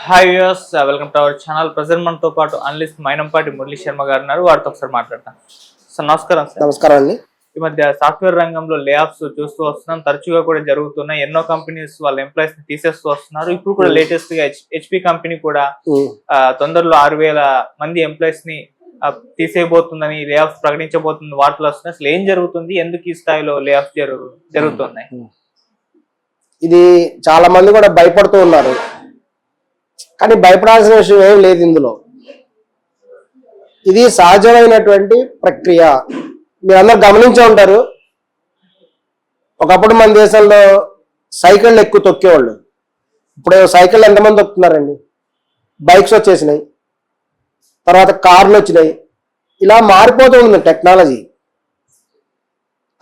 Hi viewers, welcome to our channel. Present మనతో పాటు analyst Mynampati Murali Sharma గారు ఉన్నారు. వారితో ఒకసారి మాట్లాడతాం. సార్ నమస్కారం. సార్ నమస్కారం అండి. ఈ మధ్య సాఫ్ట్వేర్ రంగంలో లే ఆఫ్స్ చూస్తూ వస్తున్నాం, తరచుగా కూడా జరుగుతున్నాయి. ఎన్నో కంపెనీస్ వాళ్ళ ఎంప్లాయీస్ ని తీసేస్తూ వస్తున్నారు. ఇప్పుడు కూడా లేటెస్ట్ గా హెచ్పి కంపెనీ కూడా తొందరలో 6,000 మంది ఎంప్లాయీస్ ని తీసేయబోతుందని, లే ఆఫ్స్ ప్రకటించబోతుంది వార్తలు వస్తున్నాయి. అసలు ఏం జరుగుతుంది, ఎందుకు ఈ స్థాయిలో లే ఆఫ్స్ జరుగుతున్నాయి? ఇది చాలా మంది కూడా భయపడుతూ ఉన్నారు, కానీ భయపడాల్సిన విషయం ఏం లేదు ఇందులో. ఇది సహజమైనటువంటి ప్రక్రియ. మీరందరూ గమనించే ఉంటారు, ఒకప్పుడు మన దేశంలో సైకిళ్ళు ఎక్కువ తొక్కేవాళ్ళు. ఇప్పుడు సైకిళ్ళు ఎంతమంది తొక్కుతున్నారండి? బైక్స్ వచ్చేసినాయి, తర్వాత కార్లు వచ్చినాయి. ఇలా మారిపోతూ ఉంది టెక్నాలజీ.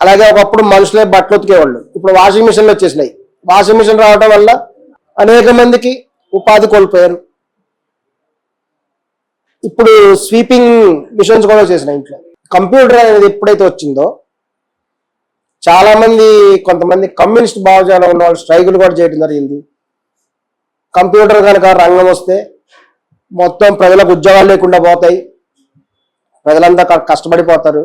అలాగే ఒకప్పుడు మనుషులే బట్టలు ఉతికేవాళ్ళు, ఇప్పుడు వాషింగ్ మిషన్లు వచ్చేసినాయి. వాషింగ్ మిషన్ రావడం వల్ల అనేక మందికి ఉపాధి కోల్పోయారు. ఇప్పుడు స్వీపింగ్ మిషన్స్ కూడా వచ్చేసినాయి ఇంట్లో. కంప్యూటర్ అనేది ఎప్పుడైతే వచ్చిందో చాలా మంది, కొంతమంది కమ్యూనిస్ట్ భావజాలం ఉన్న వాళ్ళు స్ట్రైకులు కూడా చేయడం జరిగింది. కంప్యూటర్ కనుక రంగం వస్తే మొత్తం ప్రజలకు ఉద్యోగాలు లేకుండా పోతాయి, ప్రజలంతా కష్టపడిపోతారు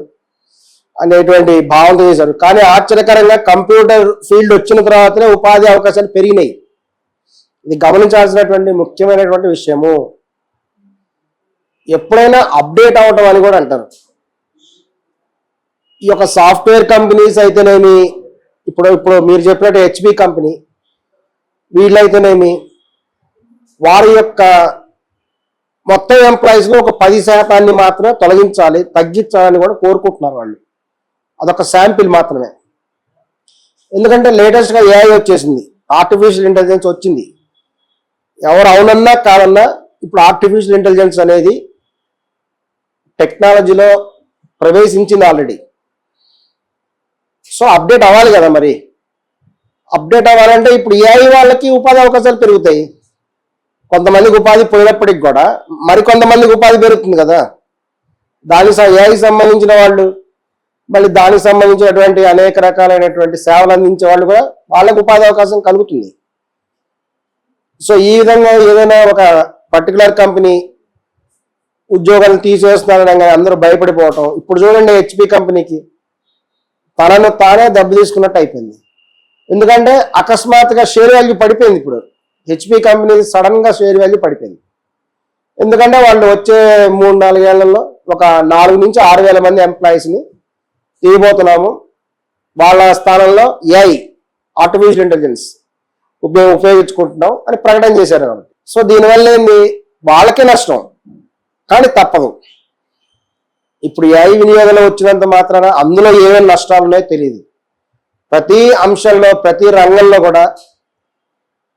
అనేటువంటి భావనతో చేశారు. కానీ ఆశ్చర్యకరంగా కంప్యూటర్ ఫీల్డ్ వచ్చిన తర్వాతనే ఉపాధి అవకాశాలు పెరిగినాయి. ఇది గమనించాల్సినటువంటి ముఖ్యమైనటువంటి విషయము. ఎప్పుడైనా అప్డేట్ అవటం అని కూడా అంటారు. ఈ యొక్క సాఫ్ట్వేర్ కంపెనీస్ అయితేనేమి, ఇప్పుడు మీరు చెప్పినట్టు హెచ్పి కంపెనీ, వీళ్ళైతేనేమి వారి యొక్క మొత్తం ఎంప్లాయీస్ లో ఒక 10% మాత్రమే తగ్గించాలని కూడా కోరుకుంటున్నారు వాళ్ళు. అదొక శాంపిల్ మాత్రమే. ఎందుకంటే లేటెస్ట్ గా ఏఐ వచ్చేసింది, ఆర్టిఫిషియల్ ఇంటెలిజెన్స్ వచ్చింది. ఎవరు అవునన్నా కాదన్నా ఇప్పుడు ఆర్టిఫిషియల్ ఇంటెలిజెన్స్ అనేది టెక్నాలజీలో ప్రవేశించింది ఆల్రెడీ. సో అప్డేట్ అవ్వాలి కదా. మరి అప్డేట్ అవ్వాలంటే ఇప్పుడు ఏఐ వాళ్ళకి ఉపాధి అవకాశాలు పెరుగుతాయి. కొంతమందికి ఉపాధి పోయినప్పటికి కూడా మరికొంతమందికి ఉపాధి పెరుగుతుంది కదా. ఏఐ సంబంధించిన వాళ్ళు, మళ్ళీ దానికి సంబంధించినటువంటి అనేక రకాలైనటువంటి సేవలు అందించే వాళ్ళు కూడా వాళ్ళకి ఉపాధి అవకాశం కలుగుతుంది. సో ఈ విధంగా ఏదైనా ఒక పర్టికులర్ కంపెనీ ఉద్యోగాలను తీసేస్తున్నారని అందరూ భయపడిపోవటం. ఇప్పుడు చూడండి, హెచ్పి కంపెనీకి తనను తానే దెబ్బ తీసుకున్నట్టు అయిపోయింది. ఎందుకంటే అకస్మాత్తుగా షేర్ వాల్యూ పడిపోయింది. ఇప్పుడు హెచ్పి కంపెనీ సడన్ గా షేర్ వాల్యూ పడిపోయింది. ఎందుకంటే వాళ్ళు వచ్చే 3-4 ఏళ్లలో ఒక 4 నుంచి 6,000 మంది ఎంప్లాయీస్ ని తీయబోతున్నాము. వాళ్ళ స్థానంలో ఏఐ, ఆర్టిఫిషియల్ ఇంటెలిజెన్స్ ఉపయోగించుకుంటున్నాం అని ప్రకటన చేశారు కాబట్టి. సో దీనివల్ల ఏంది, వాళ్ళకే నష్టం, కానీ తప్పదు. ఇప్పుడు ఏఐ వినియోగంలో వచ్చినంత మాత్రాన అందులో ఏమేమి నష్టాలు ఉన్నాయో తెలియదు. ప్రతి అంశంలో, ప్రతి రంగంలో కూడా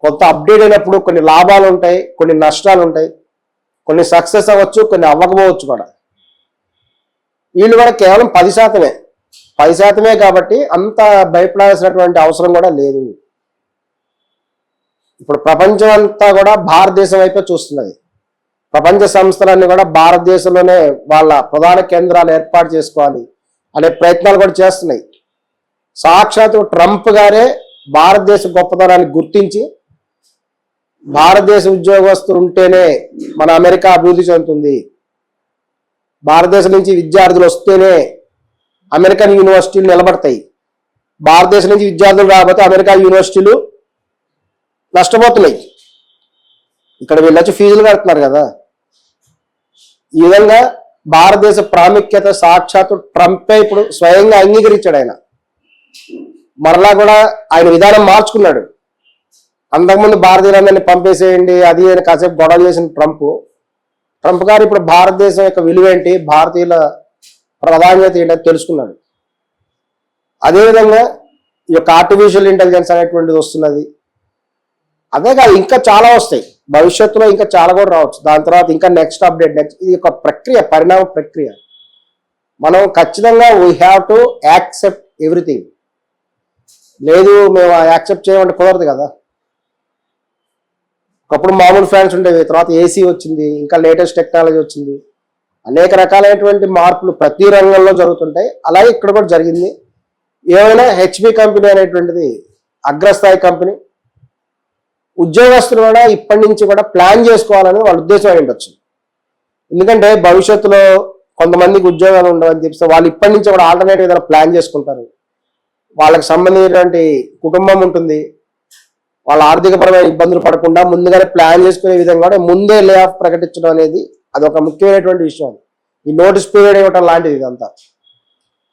కొంత అప్డేట్ అయినప్పుడు కొన్ని లాభాలు ఉంటాయి, కొన్ని నష్టాలు ఉంటాయి, కొన్ని సక్సెస్ అవ్వచ్చు, కొన్ని అవ్వకపోవచ్చు కూడా. వీళ్ళు కూడా కేవలం 10% కాబట్టి అంత భయపడాల్సినటువంటి అవసరం కూడా లేదు. ఇప్పుడు ప్రపంచం అంతా కూడా భారతదేశం వైపే చూస్తున్నది. ప్రపంచ సంస్థలన్నీ కూడా భారతదేశంలోనే వాళ్ళ ప్రధాన కేంద్రాలు ఏర్పాటు చేసుకోవాలి అనే ప్రయత్నాలు కూడా చేస్తున్నాయి. సాక్షాత్తు ట్రంప్ గారే భారతదేశ గొప్పతనాన్ని గుర్తించి, భారతదేశ ఉద్యోగస్తులు ఉంటేనే మన అమెరికా అభివృద్ధి చెందుతుంది, భారతదేశం నుంచి విద్యార్థులు వస్తేనే అమెరికన్ యూనివర్సిటీలు నిలబడతాయి, భారతదేశం నుంచి విద్యార్థులు రాకపోతే అమెరికా యూనివర్సిటీలు నష్టపోతున్నాయి, ఇక్కడ వీళ్ళు వచ్చి ఫీజులు కడుతున్నారు కదా. ఈ విధంగా భారతదేశ ప్రాముఖ్యత సాక్షాత్తు ట్రంపే ఇప్పుడు స్వయంగా అంగీకరించాడు. ఆయన మరలా కూడా ఆయన విధానం మార్చుకున్నాడు. అంతకుముందు భారతీయులందరినీ పంపేసేయండి అది అని కాసేపు గొడవ చేసిన ట్రంప్ గారు ఇప్పుడు భారతదేశం యొక్క విలువ ఏంటి, భారతీయుల ప్రాధాన్యత ఏంటని తెలుసుకున్నాడు. అదేవిధంగా ఈ యొక్క ఆర్టిఫిషియల్ ఇంటెలిజెన్స్ అనేటువంటిది వస్తున్నది. అదే కాదు, ఇంకా చాలా వస్తాయి భవిష్యత్తులో, ఇంకా చాలా కూడా రావచ్చు. దాని తర్వాత ఇంకా నెక్స్ట్ అప్డేట్, ఇది ఒక ప్రక్రియ, పరిణామ ప్రక్రియ. మనం ఖచ్చితంగా we have to accept everything. లేదు మేము యాక్సెప్ట్ చేయమంటే కుదరదు కదా. ఒకప్పుడు మామూలు ఫ్యాన్స్ ఉండేవి, తర్వాత ఏసీ వచ్చింది, ఇంకా లేటెస్ట్ టెక్నాలజీ వచ్చింది, అనేక రకాలైనటువంటి మార్పులు ప్రతి రంగంలో జరుగుతుంటాయి. అలాగే ఇక్కడ కూడా జరిగింది. ఏమైనా హెచ్పి కంపెనీ అనేటువంటిది అగ్రస్థాయి కంపెనీ, ఉద్యోగస్తులు కూడా ఇప్పటి నుంచి కూడా ప్లాన్ చేసుకోవాలని వాళ్ళ ఉద్దేశం అయి ఉండొచ్చు. ఎందుకంటే భవిష్యత్తులో కొంతమందికి ఉద్యోగాలు ఉండవని చెప్పి వాళ్ళు ఇప్పటి నుంచి కూడా ఆల్టర్నేటివ్ ఏదైనా ప్లాన్ చేసుకుంటారు. వాళ్ళకి సంబంధించినటువంటి కుటుంబం ఉంటుంది, వాళ్ళ ఆర్థికపరమైన ఇబ్బందులు పడకుండా ముందుగానే ప్లాన్ చేసుకునే విధంగా కూడా ముందే లే ఆఫ్ ప్రకటించడం అనేది అదొక ముఖ్యమైనటువంటి విషయం. ఈ నోటీస్ పీరియడ్ ఇవ్వటం లాంటిది ఇదంతా.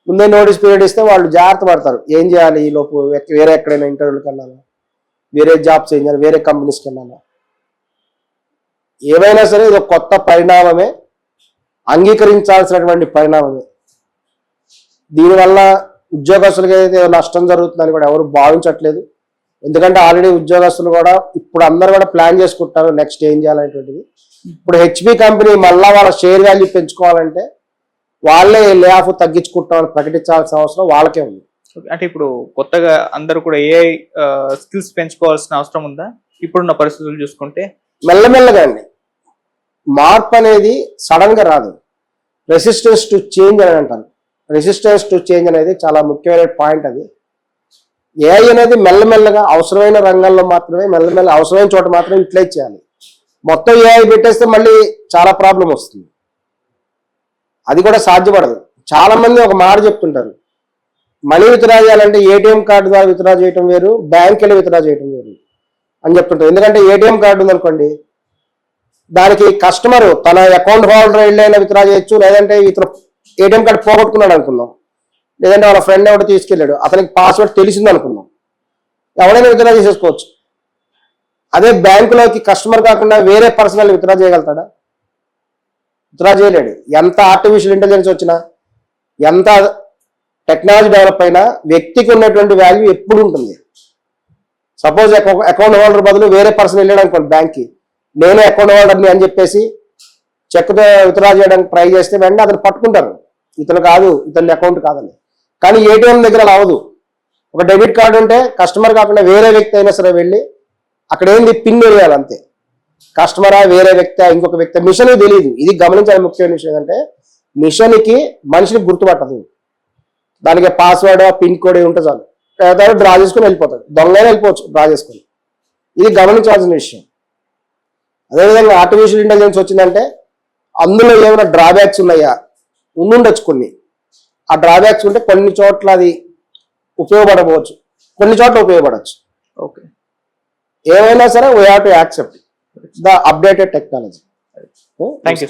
ముందే నోటీస్ పీరియడ్ ఇస్తే వాళ్ళు జాగ్రత్త పడతారు, ఏం చేయాలి ఈ లోపు, వేరే ఎక్కడైనా ఇంటర్వ్యూకి వెళ్ళాలా, వేరే జాబ్స్ ఏం చేయాలి, వేరే కంపెనీస్కి వెళ్ళాలా. ఏమైనా సరే ఇది ఒక కొత్త పరిణామమే, అంగీకరించాల్సినటువంటి పరిణామమే. దీనివల్ల ఉద్యోగస్తులకి అయితే నష్టం జరుగుతుందని కూడా ఎవరు భావించట్లేదు. ఎందుకంటే ఆల్రెడీ ఉద్యోగస్తులు కూడా ఇప్పుడు అందరూ కూడా ప్లాన్ చేసుకుంటారు నెక్స్ట్ ఏం చేయాలనేటువంటిది. ఇప్పుడు హెచ్పి కంపెనీ మళ్ళా వాళ్ళ షేర్ వాల్యూ పెంచుకోవాలంటే వాళ్ళే లే ఆఫ్ తగ్గించుకుంటామని ప్రకటించాల్సిన అవసరం వాళ్ళకే ఉంది. అంటే ఇప్పుడు కొత్తగా అందరూ కూడా ఏఐ స్కిల్స్ పెంచుకోవాల్సిన అవసరం ఉందా ఇప్పుడున్న పరిస్థితులు చూసుకుంటే? మెల్లమెల్లగా అండి, మార్పు అనేది సడన్ గా రాదు. రెసిస్టెన్స్ టు చేంజ్ అని అంటారు. రెసిస్టెన్స్ టు చేంజ్ అనేది చాలా ముఖ్యమైన పాయింట్. అది ఏఐ అనేది మెల్లమెల్లగా అవసరమైన రంగాల్లో మాత్రమే, మెల్లమెల్ల అవసరమైన చోట మాత్రమే యూటిలైజ్ చేయాలి. మొత్తం ఏఐ పెట్టేస్తే మళ్ళీ చాలా ప్రాబ్లం వస్తుంది, అది కూడా సాధ్యపడదు. చాలా మంది ఒక మాట చెప్తుంటారు, మనీ విత్డ్రా చేయాలంటే ఏటీఎం కార్డు ద్వారా విత్డ్రా చేయడం వేరు, బ్యాంక్ వెళ్ళి విత్డ్రా చేయడం వేరు అని చెప్తుంటారు. ఎందుకంటే ఏటీఎం కార్డు ఉందనుకోండి, దానికి కస్టమర్ తన అకౌంట్ హోల్డర్ వెళ్ళైనా విత్డ్రా చేయొచ్చు, లేదంటే ఇతను ఏటీఎం కార్డు పోగొట్టుకున్నాడు అనుకుందాం, లేదంటే వాళ్ళ ఫ్రెండ్ ఎవడో తీసుకెళ్ళాడు, అతనికి పాస్వర్డ్ తెలిసింది అనుకుందాం, ఎవడైనా విత్డ్రా చేసేసుకోవచ్చు. అదే బ్యాంకులోకి కస్టమర్ కాకుండా వేరే పర్సనల్ విత్డ్రా చేయగలుగుతాడా? విత్డ్రా చేయలేడు. ఎంత ఆర్టిఫిషియల్ ఇంటెలిజెన్స్ వచ్చినా, ఎంత టెక్నాలజీ డెవలప్ అయినా వ్యక్తికి ఉన్నటువంటి వాల్యూ ఎప్పుడు ఉంటుంది. సపోజ్ అకౌంట్ హోల్డర్ బదులు వేరే పర్సన్ వెళ్ళాడు అనుకోండి బ్యాంక్కి, నేనే అకౌంట్ హోల్డర్ని అని చెప్పేసి చెక్తో విత్డ్రా చేయడానికి ట్రై చేస్తే వెంటనే అతను పట్టుకుంటారు, ఇతను కాదు, ఇతని అకౌంట్ కాదని. కానీ ఏటీఎం దగ్గర అలా అవదు. ఒక డెబిట్ కార్డు ఉంటే కస్టమర్ కాకుండా వేరే వ్యక్తి అయినా సరే వెళ్ళి అక్కడ ఏంది పిన్ వేయాలి అంతే. కస్టమరా, వేరే వ్యక్తి, ఇంకొక వ్యక్తి, మిషన్ తెలియదు. ఇది గమనించాలి. ముఖ్యమైన విషయం ఏంటంటే మిషన్కి మనిషిని గుర్తుపట్టదు, దానికి పాస్వర్డ్ పిన్ కోడ్ ఉంటే చాలు, డ్రా చేసుకుని వెళ్ళిపోతాడు. దొంగనే వెళ్ళిపోవచ్చు డ్రా చేసుకుని. ఇది గమనించాల్సిన విషయం. అదేవిధంగా ఆర్టిఫిషియల్ ఇంటెలిజెన్స్ వచ్చిందంటే అందులో ఏమైనా డ్రాబ్యాక్స్ ఉన్నాయా? ఉండుండొచ్చు కొన్ని. ఆ డ్రాబ్యాక్స్ ఉంటే కొన్ని చోట్ల అది ఉపయోగపడవచ్చు, కొన్ని చోట్ల ఉపయోగపడవచ్చు. ఓకే, ఏమైనా సరే we have to accept the updated technology. Thank you.